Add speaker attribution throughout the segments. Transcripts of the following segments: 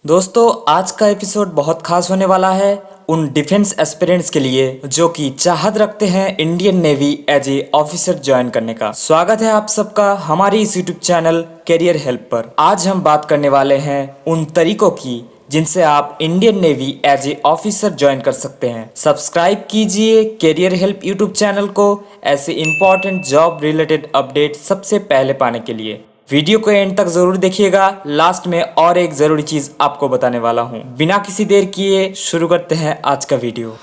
Speaker 1: दोस्तों आज का एपिसोड बहुत खास होने वाला है उन डिफेंस एस्पिरेंट्स के लिए जो कि चाहत रखते हैं Indian navy as a officer join करने का। स्वागत है आप सबका हमारी इस यूट्यूब चैनल कैरियर हेल्प पर। आज हम बात करने वाले हैं उन तरीकों की जिनसे आप Indian navy as a officer join कर सकते हैं। सब्सक्राइब कीजिए कैरियर हेल्प यूट्यूब चैनल को ऐसे इंपॉर्टेंट जॉब रिलेटेड अपडेट सबसे पहले पाने के लिए। वीडियो को एंड तक जरूर देखिएगा, लास्ट में और एक जरूरी चीज आपको बताने वाला हूँ। बिना किसी देर किए शुरू करते हैं आज का वीडियो।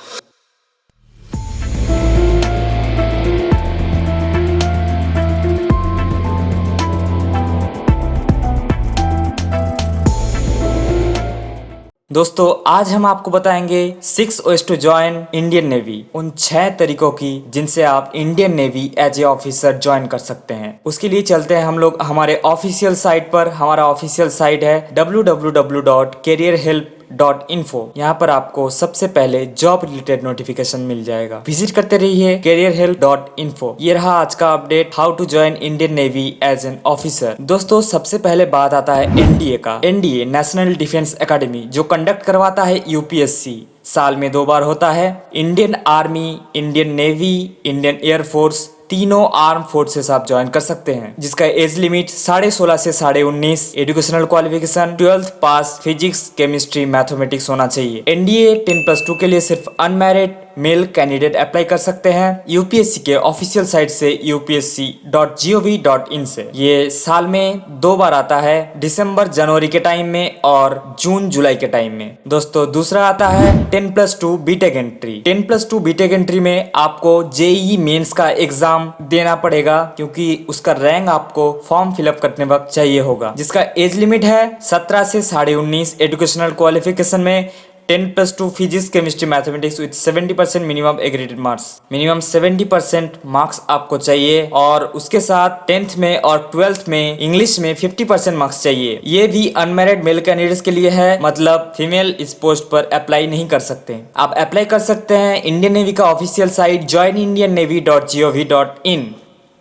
Speaker 1: दोस्तों आज हम आपको बताएंगे 6 ways to join Indian navy, उन 6 तरीकों की जिनसे आप Indian navy as a officer join कर सकते हैं। उसके लिए चलते हैं हम लोग हमारे ऑफिशियल साइट पर। हमारा ऑफिशियल साइट है www.careerhelp.info। यहाँ पर आपको सबसे पहले जॉब रिलेटेड नोटिफिकेशन मिल जाएगा। विजिट करते रहिए careerhelp.info। ये रहा आज का update, how to join Indian navy as an officer. दोस्तों सबसे पहले बात आता है एनडीए का। एनडीए नेशनल डिफेंस एकेडमी जो कंडक्ट करवाता है यूपीएससी, साल में 2 बार होता है। Indian army, Indian navy, Indian air force, तीनों आर्म फोर्सेस आप ज्वाइन कर सकते हैं, जिसका एज लिमिट 16.5 से 19.5। Educational qualification 12th pass physics, chemistry, mathematics होना चाहिए। एनडीए 10+2 के लिए सिर्फ अनमैरिड मेल कैंडिडेट अप्लाई कर सकते हैं यूपीएससी के ऑफिशियल साइट से upsc.gov.in से। ये साल में 2 बार आता है, दिसंबर जनवरी के टाइम में और जून जुलाई के टाइम में। दोस्तों दूसरा आता है 10+2 बीटेक एंट्री। 10+2 बीटेक एंट्री में आपको जेईई मेंस का एग्जाम देना पड़ेगा, क्योंकि उसका रैंक आपको फॉर्म फिलअप करने वक्त चाहिए होगा, जिसका एज लिमिट है 17 से 19.5। एजुकेशनल क्वालिफिकेशन में 10+2 physics, chemistry, mathematics with 70% minimum aggregated marks. Minimum 70% marks आपको चाहिए और उसके साथ 10th में और 12th में इंग्लिश में 50% मार्क्स चाहिए। ये भी अनमैरिड मेल कैंडिडेट्स के लिए है, मतलब फीमेल इस पोस्ट पर अप्लाई नहीं कर सकते। आप अप्लाई कर सकते हैं इंडियन नेवी का ऑफिशियल साइट joinindiannavy.gov.in।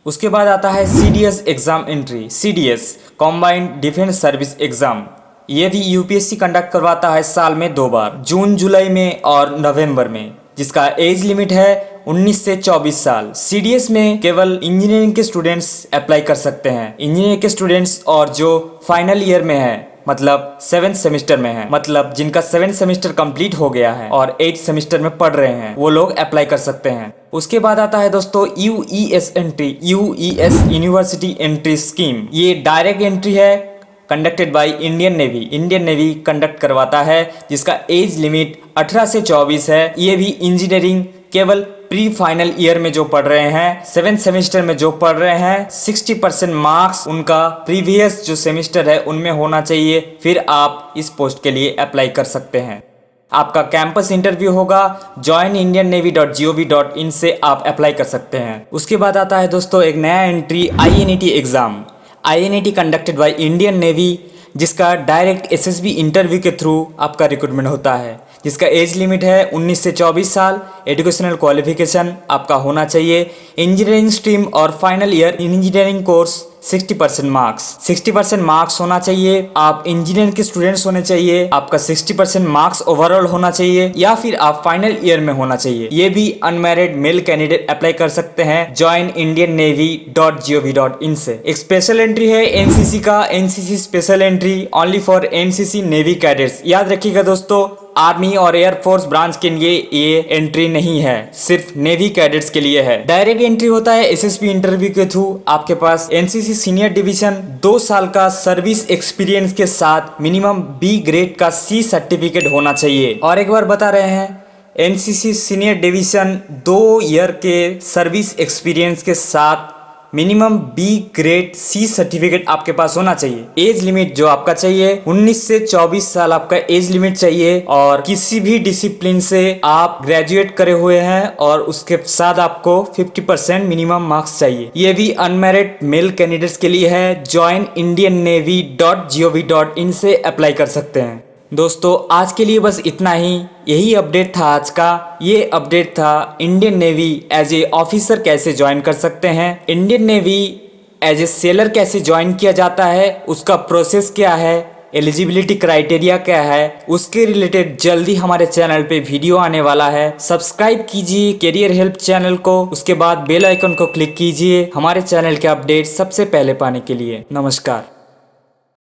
Speaker 1: उसके बाद आता है CDS exam entry. CDS combined defence service exam, ये भी यूपीएससी कंडक्ट करवाता है साल में 2 बार, जून जुलाई में और नवंबर में, जिसका एज लिमिट है 19 से 24 साल। सीडीएस में केवल इंजीनियरिंग के स्टूडेंट्स अप्लाई कर सकते हैं। इंजीनियरिंग के स्टूडेंट्स और जो फाइनल ईयर में है, मतलब 7th सेमेस्टर में है, मतलब जिनका 7th सेमेस्टर कंप्लीट हो गया है और 8th सेमेस्टर में पढ़ रहे हैं, वो लोग अप्लाई कर सकते हैं। उसके बाद आता है दोस्तों यूईएस एंट्री, यूईएस यूनिवर्सिटी एंट्री स्कीम। ये डायरेक्ट एंट्री है, conducted by Indian navy. Indian navy conduct करवाता है, जिसका एज लिमिट 18 से 24 है। ये भी इंजीनियरिंग केवल प्री फाइनल ईयर में जो पढ़ रहे हैं, 7th सेमेस्टर में जो पढ़ रहे हैं, 60% मार्क्स उनका प्रीवियस जो सेमेस्टर है उनमें होना चाहिए, फिर आप इस पोस्ट के लिए अप्लाई कर सकते हैं। आपका कैंपस इंटरव्यू होगा, joinindiannavy.gov.in से आप अप्लाई कर सकते हैं। उसके बाद आता है दोस्तों एक नया entry, INET exam. INET conducted by Indian Navy, जिसका डायरेक्ट एसएसबी इंटरव्यू के थ्रू आपका रिक्रूटमेंट होता है, जिसका एज लिमिट है 19 से 24 साल। एजुकेशनल क्वालिफिकेशन आपका होना चाहिए इंजीनियरिंग स्ट्रीम और final year engineering course, 60% marks. 60% marks होना चाहिए, आप इंजीनियर के स्टूडेंट्स होने चाहिए, आपका 60% मार्क्स ओवरऑल होना चाहिए, या फिर आप फाइनल ईयर में होना चाहिए। ये भी अनमैरिड मेल कैंडिडेट अप्लाई कर सकते हैं joinindiannavy.gov.in से। एक स्पेशल एंट्री है एनसीसी का, NCC special entry only for NCC navy cadets. याद रखिएगा दोस्तों, आर्मी और एयरफोर्स ब्रांच के लिए ये एंट्री नहीं है, सिर्फ नेवी कैडेट्स के लिए है। डायरेक्ट एंट्री होता है एसएसबी इंटरव्यू के थ्रू। आपके पास एनसीसी सीनियर डिवीजन 2 साल का सर्विस एक्सपीरियंस के साथ मिनिमम बी ग्रेड का सी सर्टिफिकेट होना चाहिए। और एक बार बता रहे हैं, एनसीसी सीनियर डिवीजन 2 ईयर के सर्विस एक्सपीरियंस के साथ minimum B grade C certificate आपके पास होना चाहिए। एज लिमिट जो आपका चाहिए 19 से 24 साल आपका एज लिमिट चाहिए, और किसी भी डिसिप्लिन से आप ग्रेजुएट करे हुए हैं और उसके साथ आपको 50% मिनिमम मार्क्स चाहिए। ये भी अनमैरिड मेल कैंडिडेट्स के लिए है, joinindiannavy.gov.in से अप्लाई कर सकते हैं। दोस्तों आज के लिए बस इतना ही, यही अपडेट था आज का। ये अपडेट था Indian navy as a officer कैसे ज्वाइन कर सकते हैं, Indian navy as a sailor कैसे ज्वाइन किया जाता है, उसका प्रोसेस क्या है, एलिजिबिलिटी क्राइटेरिया क्या है, उसके रिलेटेड जल्दी हमारे चैनल पे वीडियो आने वाला है। सब्सक्राइब कीजिए करियर हेल्प चैनल को, उसके बाद बेल आइकन को क्लिक कीजिए हमारे चैनल के अपडेट सबसे पहले पाने के लिए। नमस्कार।